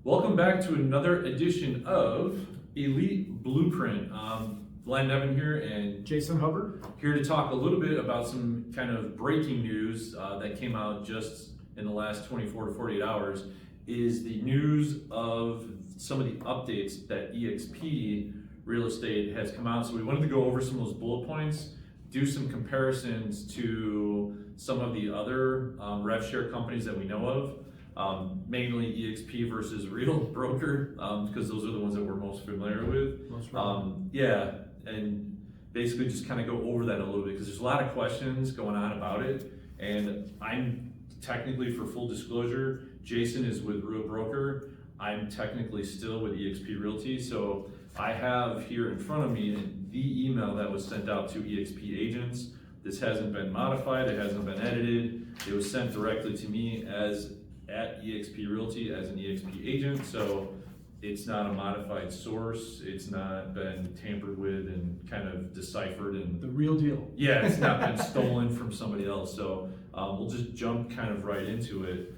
Welcome back to another edition of Elite Blueprint. Nevin here, and Jason Hubbard. here to talk a little bit about some kind of breaking news that came out just in the last 24 to 48 hours. Is the news of some of the updates that eXp real estate has come out. So we wanted to go over some of those bullet points, do some comparisons to some of the other rev share companies that we know of. Mainly eXp versus Real Broker, because those are the ones that we're most familiar with. Yeah, and basically just kind of go over that a little bit because there's a lot of questions going on about it. And I'm technically, for full disclosure, Jason is with Real Broker. I'm technically still with eXp Realty. So I have here in front of me the email that was sent out to eXp agents. This hasn't been modified, it hasn't been edited. It was sent directly to me at eXp Realty as an eXp agent, so it's not a modified source. It's not been tampered with and kind of deciphered, and The real deal. yeah, it's not been stolen from somebody else. So we'll just jump kind of right into it.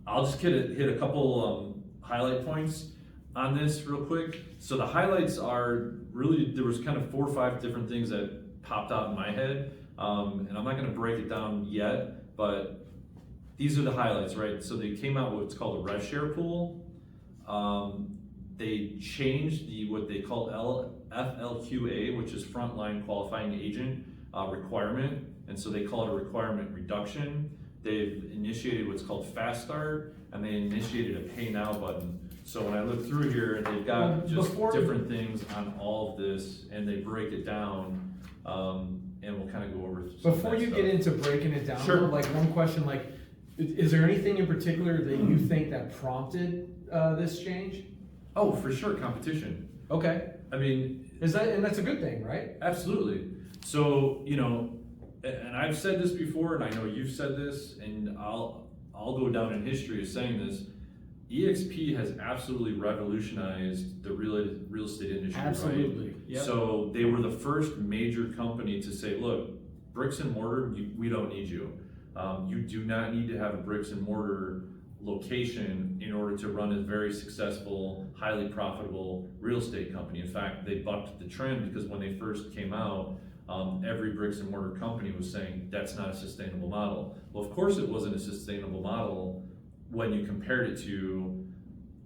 I'll just hit a couple highlight points on this real quick. So the highlights are really, there was kind of 4 or 5 different things that popped out in my head, and I'm not going to break it down yet, but these are the highlights, right? So they came out with what's called a rev share pool. They changed what they call FLQA, which is frontline qualifying agent requirement, and so they call it a requirement reduction. They've initiated what's called fast start, and they initiated a pay now button. So when I look through here, they've got different things on all of this, and they break it down, and we'll kind of go over Before you get into breaking it down, Sure. like one question, like, is there anything in particular that you think that prompted this change? Oh, for sure, competition. Okay. I mean, And that's a good thing, right? absolutely. So, and I've said this before, and I know you've said this, and I'll go down in history as saying this. eXp has absolutely revolutionized the real estate industry, Absolutely. right? Yep. So they were the first major company to say, look, bricks and mortar, we don't need you. You do not need to have a bricks and mortar location in order to run a very successful, highly profitable real estate company. In fact, they bucked the trend because when they first came out, every bricks and mortar company was saying that's not a sustainable model. Well, of course it wasn't a sustainable model when you compared it to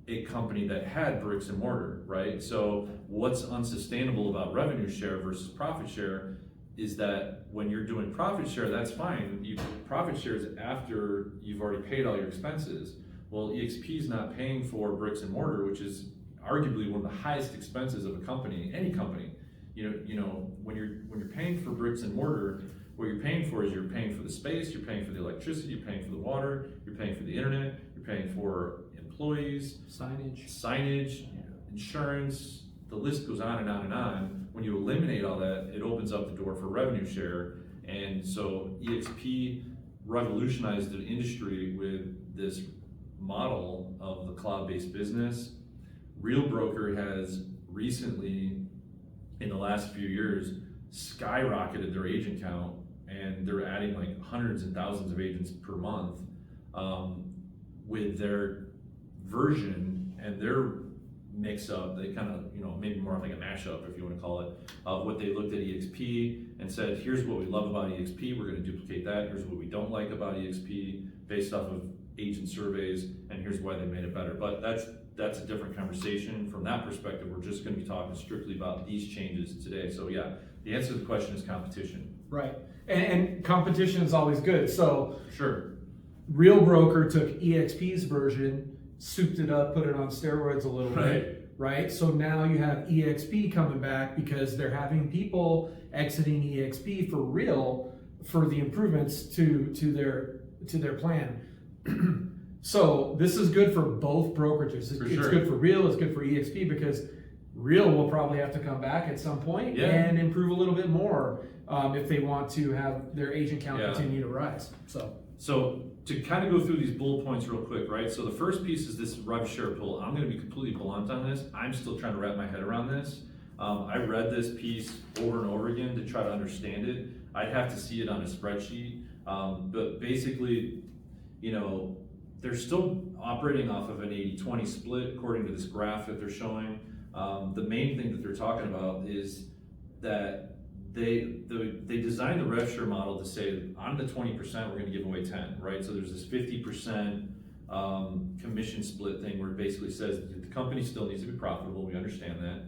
a company that had bricks and mortar, right? So what's unsustainable about revenue share versus profit share is that when you're doing profit share, that's fine. Profit share is after you've already paid all your expenses. Well, eXp is not paying for bricks and mortar, which is arguably one of the highest expenses of a company, any company. When you're paying for bricks and mortar, what you're paying for is you're paying for the space, you're paying for the electricity, you're paying for the water, you're paying for the internet, you're paying for employees, signage, insurance. The list goes on and on and on. When you eliminate all that, it opens up the door for revenue share. And so eXp revolutionized the industry with this model of the cloud-based business. Real Broker has recently, in the last few years, skyrocketed their agent count, and they're adding like hundreds and thousands of agents per month with their version and their mix up. They kind of, maybe more like a mashup, if you want to call it, of what they looked at eXp and said, here's what we love about eXp, we're going to duplicate that. Here's what we don't like about eXp based off of agent surveys, and here's why they made it better. But that's a different conversation. From that perspective, we're just going to be talking strictly about these changes today. So yeah, the answer to the question is competition. Right. And competition is always good. So Sure. Real Broker took eXp's version, souped it up, put it on steroids a little bit, right? So now you have eXp coming back because they're having people exiting eXp for real for the improvements to their plan. So this is good for both brokerages. It's good for Real, it's good for eXp because Real will probably have to come back at some point and improve a little bit more if they want to have their agent count continue to rise. So to kind of go through these bullet points real quick, right? So the first piece is this rev share pool. I'm going to be completely blunt on this. I'm still trying to wrap my head around this. I read this piece over and over again to try to understand it. I'd have to see it on a spreadsheet, but basically, there's still operating off of an 80-20 split, according to this graph that they're showing. The main thing that they're talking about is that they designed the rev share model to say on the 20% we're going to give away 10, right? So there's this 50% commission split thing where it basically says that the company still needs to be profitable. We understand that.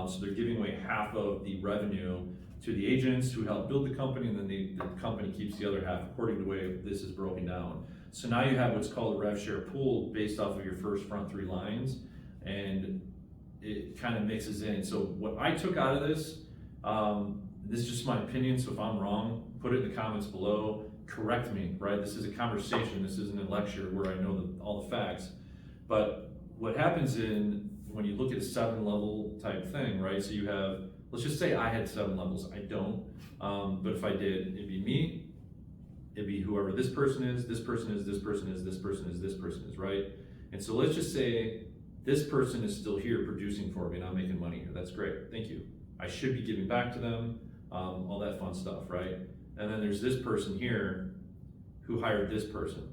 So they're giving away half of the revenue to the agents who help build the company, and then the company keeps the other half according to the way this is broken down. So now you have what's called a rev share pool based off of your first front 3 lines, and it kind of mixes in. So what I took out of this, this is just my opinion, so if I'm wrong, put it in the comments below, correct me, right? This is a conversation, this isn't a lecture where I know all the facts. But what happens when you look at a 7-level type thing, right? So you have, let's just say I had 7 levels. I don't, but if I did, it'd be me, it'd be whoever this person is, this person is, this person is, this person is, this person is, right? And so let's just say this person is still here producing for me and I'm making money here. That's great, thank you. I should be giving back to them, all that fun stuff, right? And then there's this person here who hired this person,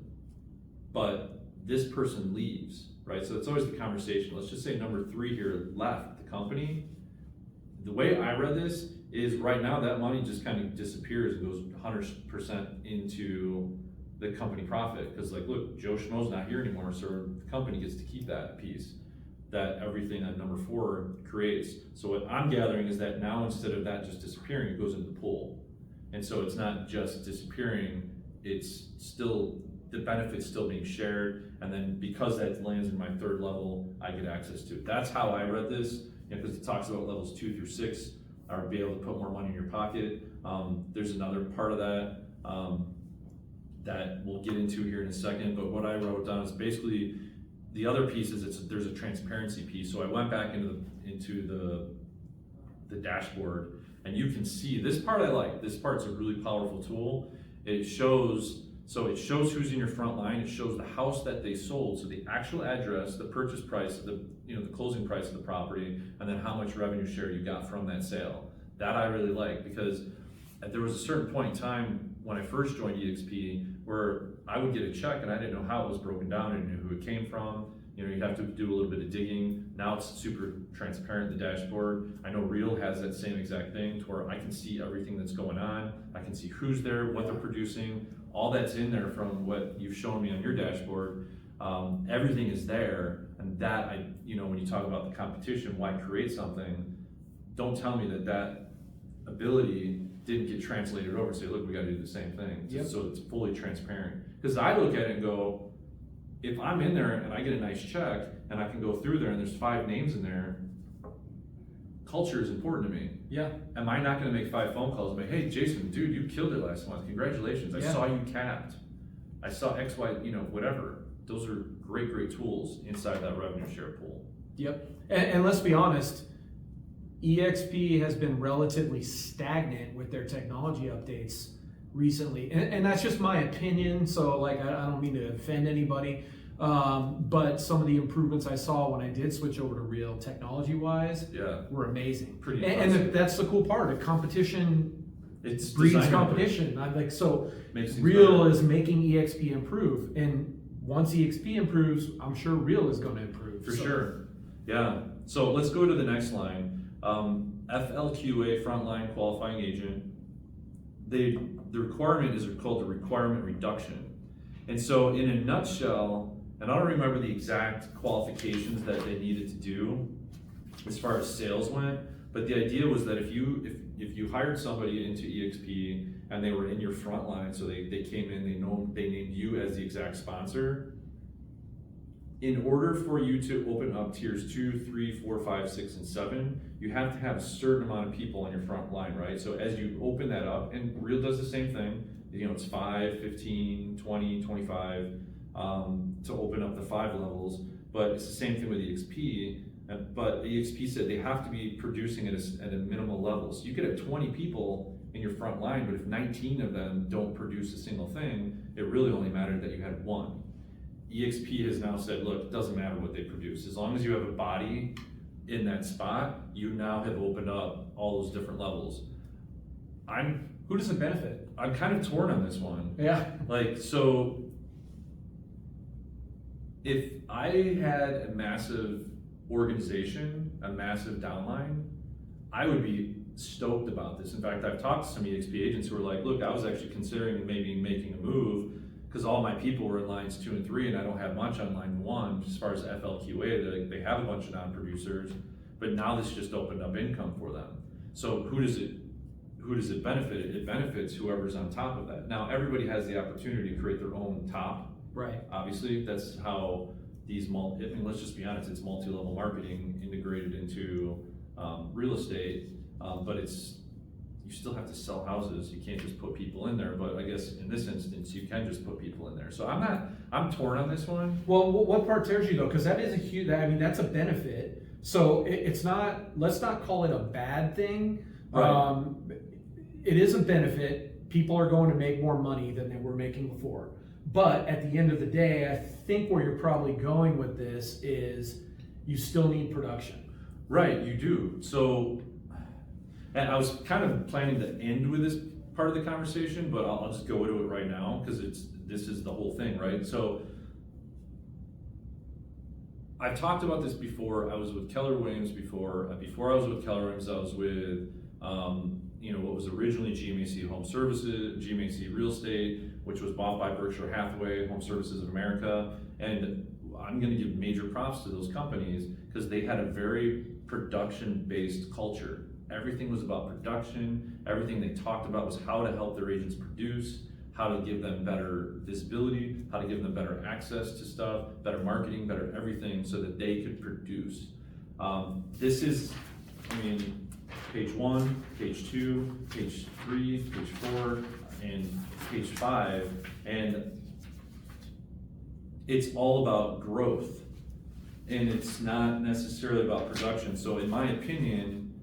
but this person leaves, right? So it's always the conversation. Let's just say number 3 here left the company. The way I read this is right now that money just kind of disappears and goes 100% into the company profit. Because like, look, Joe Schmo's not here anymore, so the company gets to keep that piece that everything on number 4 creates. So what I'm gathering is that now instead of that just disappearing, it goes into the pool. And so it's not just disappearing, it's still, the benefit's still being shared. And then because that lands in my 3rd level, I get access to it. That's how I read this, because it talks about levels 2 through 6 are be able to put more money in your pocket. There's another part of that that we'll get into here in a second. But what I wrote down is basically the other piece is there's a transparency piece. So I went back into the dashboard, and you can see this part I like. This part's a really powerful tool. It shows who's in your front line. It shows the house that they sold, so the actual address, the purchase price, the closing price of the property, and then how much revenue share you got from that sale. That I really like, because there was a certain point in time when I first joined eXp where I would get a check and I didn't know how it was broken down. I didn't know who it came from. You'd have to do a little bit of digging. Now it's super transparent, the dashboard. I know Real has that same exact thing to where I can see everything that's going on. I can see who's there, what they're producing, all that's in there from what you've shown me on your dashboard. Everything is there, and that, when you talk about the competition, why create something, don't tell me that ability didn't get translated over and say, look, we gotta do the same thing. Yep. So it's fully transparent. Because I look at it and go, if I'm in there and I get a nice check and I can go through there and there's 5 names in there, culture is important to me. Yeah. Am I not gonna make 5 phone calls and be, hey, Jason, dude, you killed it last month. Congratulations. I saw you capped. I saw X, Y, whatever. Those are great, great tools inside that revenue share pool. Yep. And let's be honest, eXp has been relatively stagnant with their technology updates recently, and that's just my opinion, so like I don't mean to offend anybody, but some of the improvements I saw when I did switch over to Real technology wise were amazing. Pretty impressive. And that's the cool part, a competition breeds competition. I'm like, so Real is making eXp improve, and once eXp improves, I'm sure Real is going to improve. For sure. Yeah. So let's go to the next line. FLQA, frontline qualifying agent. The requirement is called the requirement reduction. And so in a nutshell, and I don't remember the exact qualifications that they needed to do as far as sales went, but the idea was that if you hired somebody into eXp and they were in your front line, so they came in, they named you as the exact sponsor, in order for you to open up tiers 2, 3, 4, 5, 6, and 7, you have to have a certain amount of people on your front line, right? So as you open that up, and Real does the same thing, it's 5, 15, 20, 25 to open up the 5 levels, but it's the same thing with eXp. But eXp said they have to be producing at a minimal level. So you could have 20 people in your front line, but if 19 of them don't produce a single thing, it really only mattered that you had 1. eXp has now said, look, it doesn't matter what they produce. As long as you have a body in that spot, you now have opened up all those different levels. Who does it benefit? I'm kind of torn on this one. Yeah. So if I had a massive organization, a massive downline, I would be stoked about this. In fact, I've talked to some eXp agents who are like, look, I was actually considering maybe making a move because all my people were in lines 2 and 3 and I don't have much on line 1 as far as FLQA. They have a bunch of non-producers, but now this just opened up income for them. So who does it benefit? It benefits whoever's on top of that. Now everybody has the opportunity to create their own top. Right. Obviously, that's how these let's just be honest, it's multi-level marketing integrated into real estate, but you still have to sell houses. You can't just put people in there, but I guess in this instance, you can just put people in there. So I'm torn on this one. Well, what part tears you though? Because that is a huge, I mean, that's a benefit. So it's not, let's not call it a bad thing. Right. It is a benefit. People are going to make more money than they were making before. But at the end of the day, I think where you're probably going with this is you still need production. Right, you do. So, and I was kind of planning to end with this part of the conversation, but I'll just go into it right now because this is the whole thing, right? So, I've talked about this before. I was with Keller Williams before. Before I was with Keller Williams, I was with what was originally GMAC Home Services, GMAC Real Estate, which was bought by Berkshire Hathaway, Home Services of America. And I'm going to give major props to those companies because they had a very production-based culture. Everything was about production. Everything they talked about was how to help their agents produce, how to give them better visibility, how to give them better access to stuff, better marketing, better everything so that they could produce. This is, page 1, page 2, page 3, page 4, and page 5, and it's all about growth, and it's not necessarily about production. So in my opinion,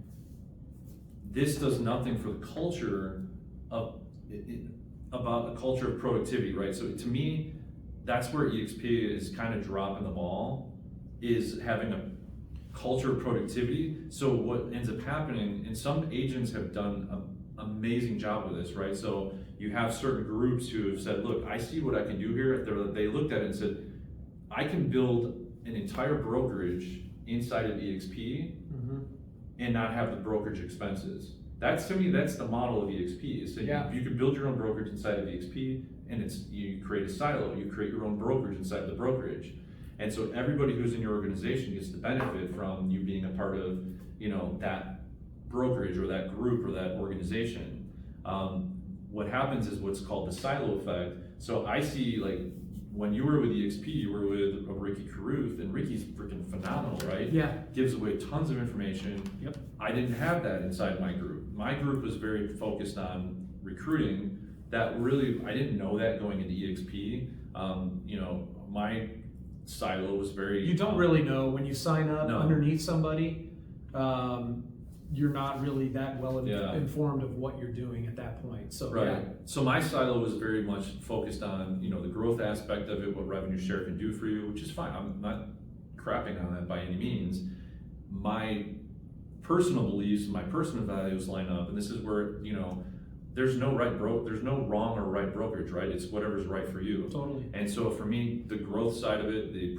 this does nothing for the culture about a culture of productivity, right? So to me, that's where eXp is kind of dropping the ball, is having a culture of productivity. So what ends up happening, and some agents have done an amazing job with this, right? So you have certain groups who have said, look, I see what I can do here. They looked at it and said, I can build an entire brokerage inside of eXp and not have the brokerage expenses. That's, to me, that's the model of eXp. So you can build your own brokerage inside of eXp, and you create a silo. You create your own brokerage inside the brokerage. And so everybody who's in your organization gets the benefit from you being a part of, that brokerage or that group or that organization. What happens is what's called the silo effect. So I see, like, when you were with eXp, you were with Ricky Carruth, and Ricky's freaking phenomenal, right? Yeah. Gives away tons of information. Yep. I didn't have that inside my group. My group was very focused on recruiting. That really, I didn't know that going into eXp. My silo was very... You don't really know when you sign up No. underneath somebody. You're not really that well informed of what you're doing at that point. So right. yeah. So my silo was very much focused on, the growth aspect of it, what revenue share can do for you, which is fine. I'm not crapping on that by any means. My personal beliefs, my personal values line up, and this is where, there's no wrong or right brokerage, right? It's whatever's right for you. Totally. And so for me, the growth side of it, the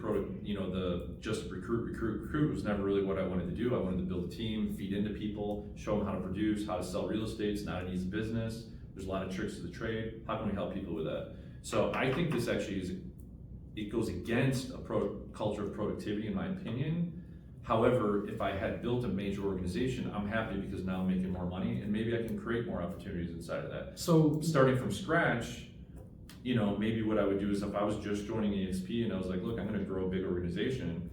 just recruit was never really what I wanted to do. I wanted to build a team, feed into people, show them how to produce, how to sell real estate. It's not an easy business. There's a lot of tricks to the trade. How can we help people with that? So I think this actually it goes against a culture of productivity, in my opinion. However, if I had built a major organization, I'm happy because now I'm making more money and maybe I can create more opportunities inside of that. So starting from scratch, maybe what I would do is if I was just joining eXp and I was like, look, I'm going to grow a big organization,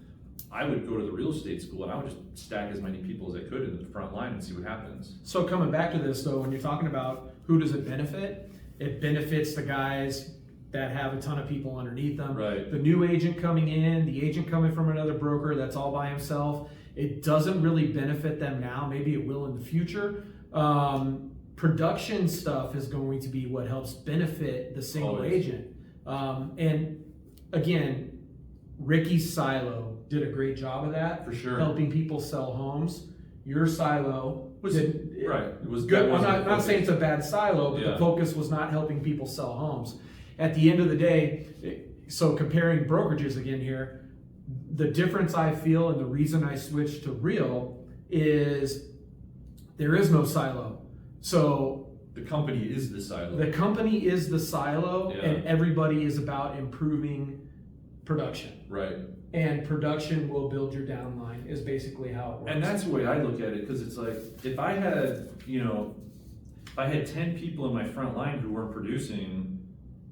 I would go to the real estate school and I would just stack as many people as I could in the front line and see what happens. So coming back to this though, when you're talking about who does it benefit, it benefits the guys that have a ton of people underneath them. Right. The new agent coming in, the agent coming from another broker that's all by himself, it doesn't really benefit them now. Maybe it will in the future. Production stuff is going to be what helps benefit the single Always. agent. And again, Ricky's silo did a great job of that. For sure. Helping people sell homes. Your silo Was did, right. It was good. that I'm wasn't not saying it's a bad silo, but Yeah. the focus was not helping people sell homes. At the end of the day, so comparing brokerages again here, the difference I feel and the reason I switched to real is there is no silo. So the company is the silo. The company is the silo, Yeah. and everybody is about improving production. Right. And production will build your downline is basically how it works. And that's the way I look at it, because it's like, if I had, if I had 10 people in my front line who weren't producing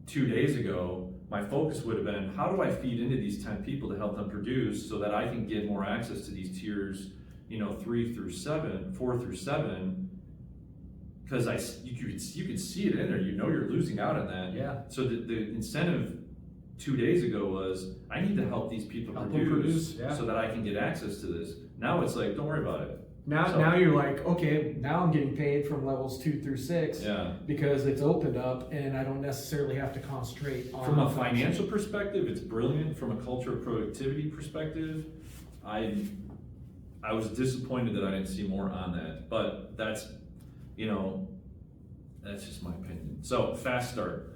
2 days ago, my focus would have been, how do I feed into these 10 people to help them produce so that I can get more access to these tiers, 3 through 7, 4 through 7, because you could see it in there, you're losing out on that. Yeah. So the incentive 2 days ago was, I need to help these people produce yeah. so that I can get access to this. Now it's like, don't worry about it. Now you're like, okay, now I'm getting paid from levels 2 through 6 Yeah. because it's opened up and I don't necessarily have to concentrate on. From a financial perspective, it's brilliant. From a culture of productivity perspective, I was disappointed that I didn't see more on that, but that's just my opinion. So fast start.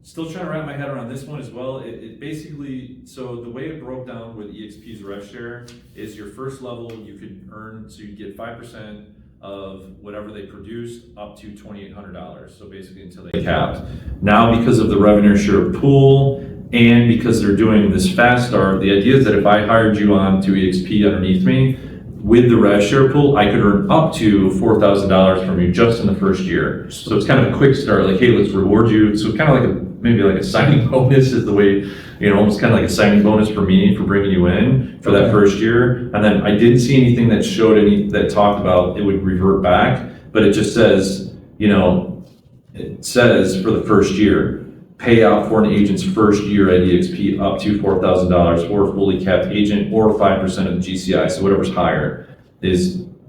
Still trying to wrap my head around this one as well. It basically, so the way it broke down with eXp's rev share is your first level you could earn, so you get 5% of whatever they produce up to $2,800. So basically until they capped. Now because of the revenue share pool and because they're doing this fast start, the idea is that if I hired you on to eXp underneath me, with the rev share pool, I could earn up to $4,000 from you just in the first year. So it's kind of a quick start, like, hey, let's reward you. So kind of like maybe like a signing bonus is the way, almost kind of like a signing bonus for me for bringing you in for that first year. And then I didn't see anything that that talked about it would revert back, but it just says, it says for the first year, pay out for an agent's first year at eXp up to $4,000 for a fully capped agent or 5% of the GCI. So whatever's higher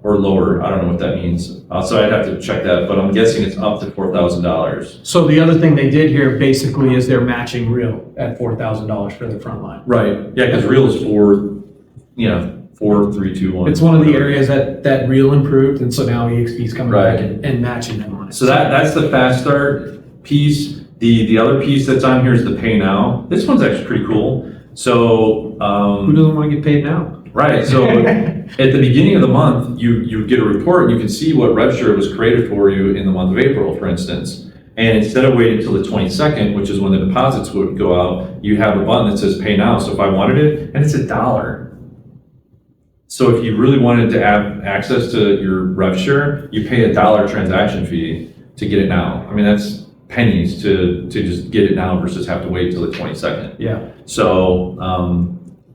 or lower. I don't know what that means. So I'd have to check that, but I'm guessing it's up to $4,000. So the other thing they did here basically is they're matching real at $4,000 for their front line. Right. Yeah, because real is 4, 3, 2, 1. It's one of the areas that real improved, and so now EXP is coming back and matching them on it. So that's the fast start piece. The other piece that's on here is the pay now. This one's actually pretty cool. So who doesn't want to get paid now? Right. So at the beginning of the month, you get a report and you can see what rev share was created for you in the month of April, for instance. And instead of waiting until the 22nd, which is when the deposits would go out, you have a button that says pay now. So if I wanted it, and it's $1. So if you really wanted to have access to your rev share, you pay $1 transaction fee to get it now. I mean, that's pennies to just get it now versus have to wait till the 22nd. Yeah. So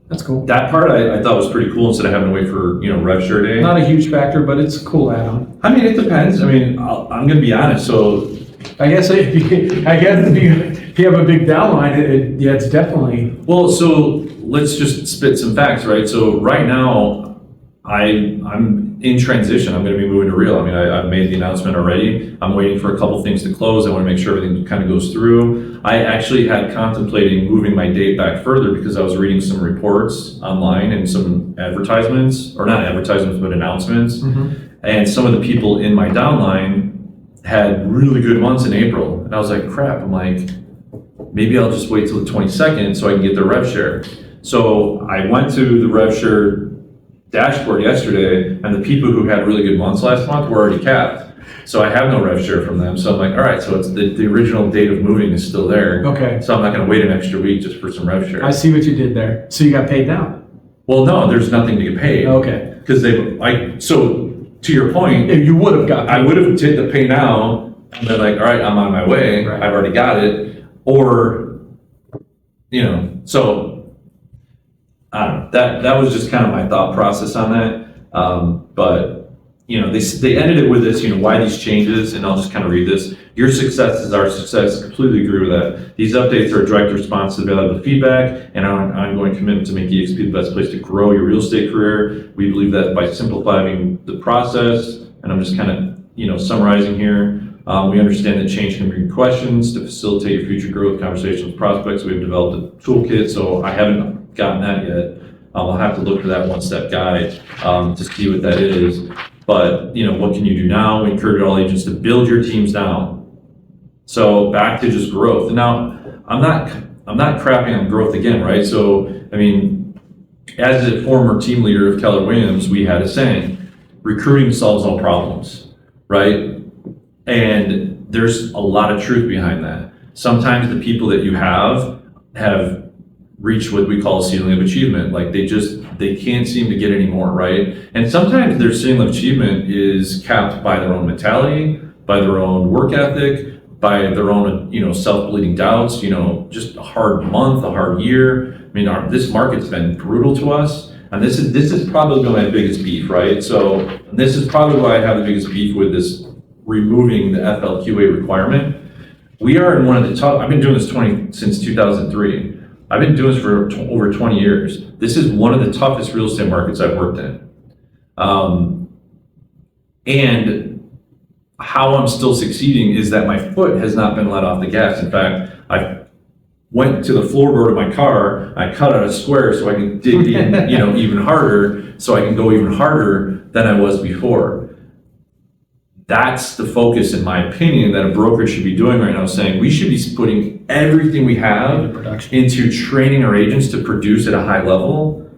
that's cool. That part I thought was pretty cool instead of having to wait for rev share day. Not a huge factor, but it's a cool add-on. I mean, it depends. I mean, I'm going to be honest. So I guess if you have a big downline, it's definitely. Well, so let's just spit some facts, right? So right now, I'm in transition. I'm going to be moving to real. I mean, I've made the announcement already. I'm waiting for a couple things to close. I want to make sure everything kind of goes through. I actually had contemplating moving my date back further because I was reading some reports online and some advertisements, or not advertisements, but announcements. Mm-hmm. And some of the people in my downline had really good months in April. And I was like, crap. I'm like, maybe I'll just wait till the 22nd so I can get the rev share. So I went to the rev share dashboard yesterday, and the people who had really good months last month were already capped. So I have no rev share from them. So I'm like, all right, so it's the original date of moving is still there. Okay. So I'm not going to wait an extra week just for some rev share. I see what you did there. So you got paid now? Well, no, there's nothing to get paid. Okay. Because so to your point, if you would have got paid. I would have hit the pay now and been like, all right, I'm on my way. Right. I've already got it. Or, so I don't know. That was just kind of my thought process on that. But they ended it with this, why these changes, and I'll just kind of read this. Your success is our success. Completely agree with that. These updates are a direct response to valuable feedback and our ongoing commitment to make eXp the best place to grow your real estate career. We believe that by simplifying the process, and I'm just kind of, summarizing here, we understand that change can bring questions. To facilitate your future growth conversations with prospects, we've developed a toolkit. So I haven't gotten that yet. I'll have to look for that one-step guide to see what that is. But, what can you do now? We encourage all agents to build your teams now. So back to just growth. Now, I'm not crapping on growth again, right? So, I mean, as a former team leader of Keller Williams, we had a saying, recruiting solves all problems, right? And there's a lot of truth behind that. Sometimes the people that you have reached what we call a ceiling of achievement. Like they can't seem to get any more, right? And sometimes their ceiling of achievement is capped by their own mentality, by their own work ethic, by their own, self-bleeding doubts, just a hard month, a hard year. I mean, this market's been brutal to us. And this is probably my biggest beef, right? So this is probably why I have the biggest beef with this removing the FLQA requirement. We are in one of the tough, I've been doing this since 2003. I've been doing this for over 20 years. This is one of the toughest real estate markets I've worked in. And how I'm still succeeding is that my foot has not been let off the gas. In fact, I went to the floorboard of my car, I cut out a square so I can dig in, even harder, so I can go even harder than I was before. That's the focus, in my opinion, that a broker should be doing right now, saying we should be putting everything we have into training our agents to produce at a high level,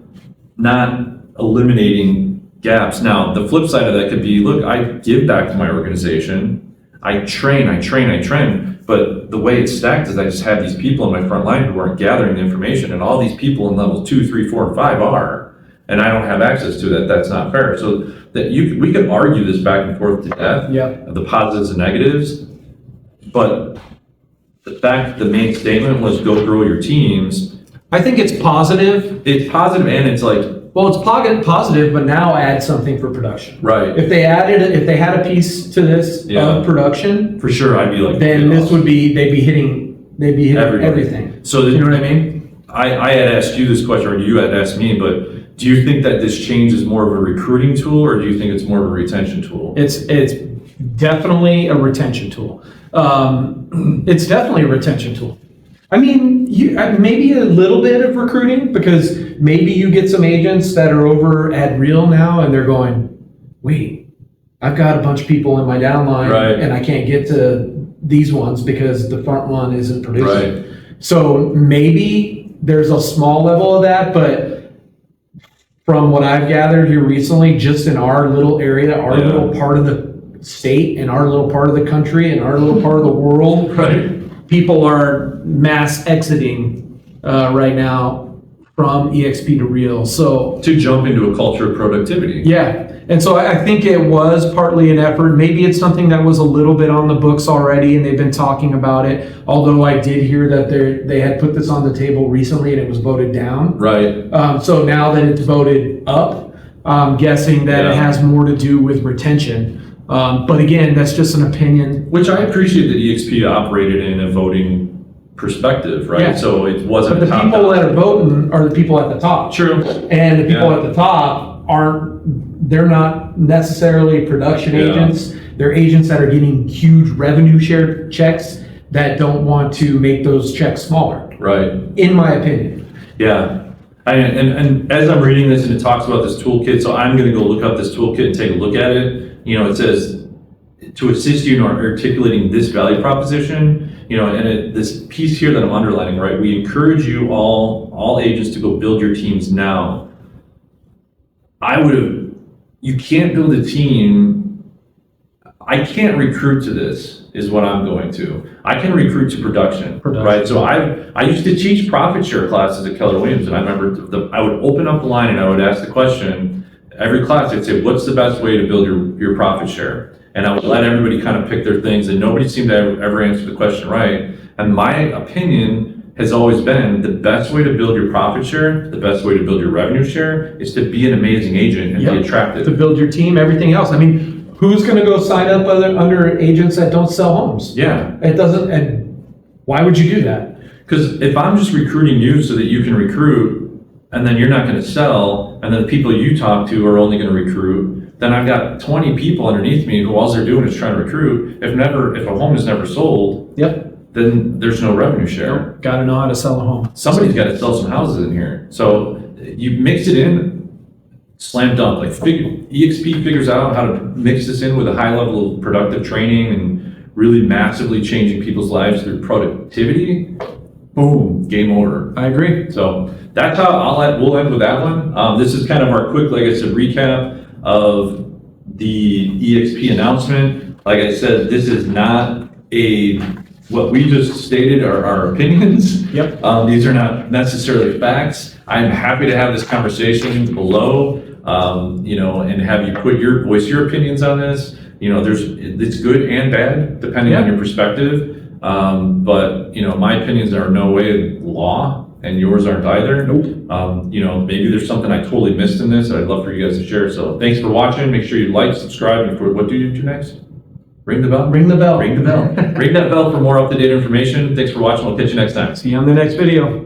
not eliminating gaps. Now, the flip side of that could be, look, I give back to my organization, I train, but the way it's stacked is I just have these people in my front line who aren't gathering the information, and all these people in level 2, 3, 4, and 5 are, and I don't have access to that. That's not fair. So that we could argue this back and forth to death, the positives and negatives, but the fact the main statement was go grow your teams. I think it's positive. It's positive, and it's like, well, it's positive, but now add something for production. Right. If they had a piece to this of production, for sure, I'd be like, then this would be, they'd be hitting everything. So you know what I mean? I had asked you this question, or you had asked me, but do you think that this change is more of a recruiting tool, or do you think it's more of a retention tool? It's definitely a retention tool. It's definitely a retention tool. I mean, maybe a little bit of recruiting, because maybe you get some agents that are over at Real now and they're going, wait, I've got a bunch of people in my downline and I can't get to these ones because the front one isn't producing. Right. So maybe there's a small level of that, but from what I've gathered here recently, just in our little area, our little part of the state, and our little part of the country, and our little part of the world, people are mass exiting right now from eXp to Real. So to jump into a culture of productivity. Yeah. And so I think it was partly an effort. Maybe it's something that was a little bit on the books already and they've been talking about it. Although I did hear that they had put this on the table recently and it was voted down. Right. So now that it's voted up, I'm guessing that it has more to do with retention. But again, that's just an opinion. Which I appreciate that eXp operated in a voting perspective, right? Yeah. So it wasn't. But the people that are voting are the people at the top. True. And the people at the top they're not necessarily production agents. They're agents that are getting huge revenue share checks that don't want to make those checks smaller. Right. In my opinion. Yeah. And as I'm reading this and it talks about this toolkit, so I'm going to go look up this toolkit and take a look at it. It says to assist you in articulating this value proposition, and this piece here that I'm underlining, right? We encourage you all agents to go build your teams now. You can't build a team. I can't recruit to this, is what I'm going to. I can recruit to production. Right? So I used to teach profit share classes at Keller Williams, and I remember I would open up the line and I would ask the question, every class I'd say, what's the best way to build your profit share? And I would let everybody kind of pick their things, and nobody seemed to ever answer the question right. And my opinion has always been the best way to build your profit share, the best way to build your revenue share is to be an amazing agent and be attractive. To build your team, everything else. I mean, who's going to go sign up under agents that don't sell homes? Yeah. It doesn't, and why would you do that? Because if I'm just recruiting you so that you can recruit, and then you're not going to sell, and then the people you talk to are only going to recruit, then I've got 20 people underneath me who all they're doing is trying to recruit. If a home is never sold, then there's no revenue share. Got to know how to sell a home. Somebody's got to sell some houses in here. So you mix it in, slam dunk. Like eXp figures out how to mix this in with a high level of productive training and really massively changing people's lives through productivity. boom, game over. I agree. So that's how we'll end with that one. This is kind of our quick, like I said, recap of the eXp announcement. Like I said, this is not what we just stated are our opinions. Yep. These are not necessarily facts. I'm happy to have this conversation below, and have you voice your opinions on this. It's good and bad depending on your perspective. But my opinions are no way law, and yours aren't either. Nope. Maybe there's something I totally missed in this that I'd love for you guys to share. So thanks for watching. Make sure you like, subscribe, and what do you do next? Ring the bell? Ring the bell. Ring the bell. Ring that bell for more up-to-date information. Thanks for watching. We'll catch you next time. See you on the next video.